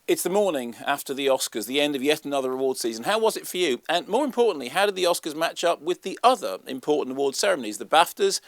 It's the morning after the Oscars, the end of yet another award season. How was it for you? And more importantly, how did the Oscars match up with the other important award ceremonies, the BAFTAs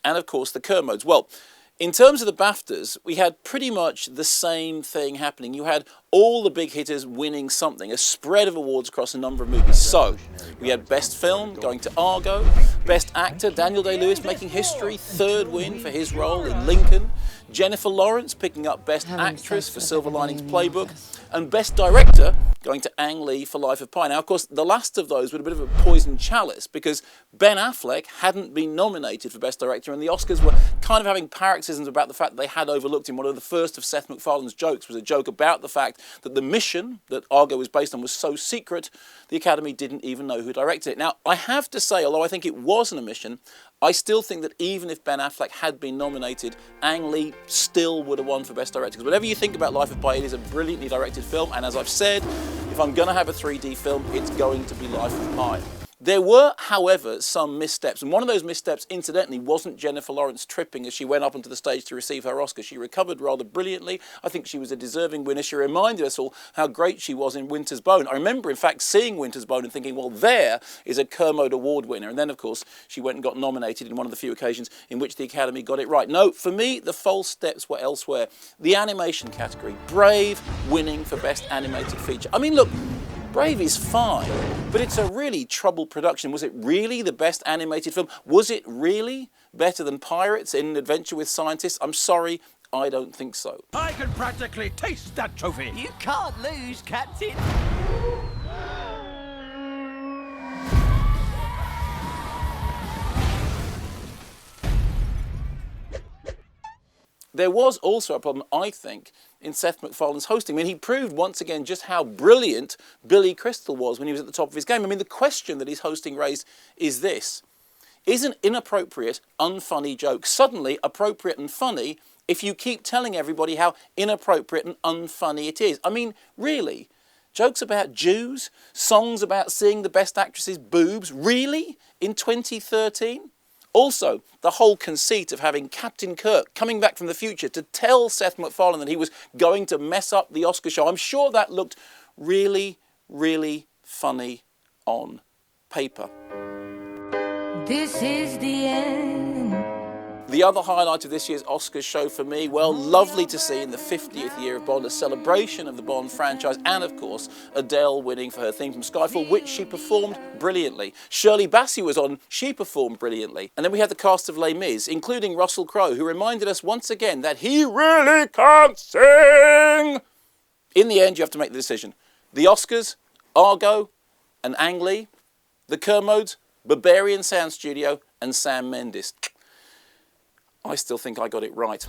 and, of course, the Kermodes? Well, in terms of the BAFTAs, we had pretty much the same thing happening. You had all the big hitters winning something, a spread of awards across a number of movies. So, we had Best Film going to Argo, Best Actor, Daniel Day-Lewis making history, third win for his role in Lincoln, Jennifer Lawrence picking up Best Actress for Silver Linings Playbook, and Best Director going to Ang Lee for Life of Pi. Now, of course, the last of those were a bit of a poisoned chalice because Ben Affleck hadn't been nominated for Best Director, and the Oscars were kind of having paroxysms about the fact that they had overlooked him. One of the first of Seth McFarlane's jokes was a joke about the fact that the mission that Argo was based on was so secret, the Academy didn't even know who directed it. Now, I have to say, although I think it was an omission, I still think that even if Ben Affleck had been nominated, Ang Lee still would have won for Best Director. Because whatever you think about Life of Pi, it is a brilliantly directed film, and as I've said, if I'm going to have a 3D film, it's going to be Life of Pi. There were, however, some missteps, and one of those missteps, incidentally, wasn't Jennifer Lawrence tripping as she went up onto the stage to receive her Oscar. She recovered rather brilliantly. I think she was a deserving winner. She reminded us all how great she was in Winter's Bone. I remember, in fact, seeing Winter's Bone and thinking, well, there is a Kermode Award winner. And then, of course, she went and got nominated in one of the few occasions in which the Academy got it right. No, for me, the false steps were elsewhere. The animation category, Brave winning for Best Animated Feature. I mean, look, Brave is fine, but it's a really troubled production. Was it really the best animated film? Was it really better than Pirates in Adventure with Scientists? I'm sorry, I don't think so. I can practically taste that trophy. You can't lose, Captain. There was also a problem, I think, in Seth MacFarlane's hosting. I mean, he proved once again just how brilliant Billy Crystal was when he was at the top of his game. I mean, the question that his hosting raised is this: is an inappropriate, unfunny joke suddenly appropriate and funny if you keep telling everybody how inappropriate and unfunny it is? I mean, really? Jokes about Jews? Songs about seeing the best actress's boobs? Really? In 2013? Also, the whole conceit of having Captain Kirk coming back from the future to tell Seth MacFarlane that he was going to mess up the Oscar show. I'm sure that looked really, really funny on paper. This is the end. The other highlight of this year's Oscars show for me, well, lovely to see in the 50th year of Bond, a celebration of the Bond franchise, and of course, Adele winning for her theme from Skyfall, which she performed brilliantly. Shirley Bassey was on, she performed brilliantly. And then we had the cast of Les Mis, including Russell Crowe, who reminded us once again that he really can't sing. In the end, you have to make the decision. The Oscars, Argo and Ang Lee, the Kermodes, Barbarian Sound Studio and Sam Mendes. I still think I got it right.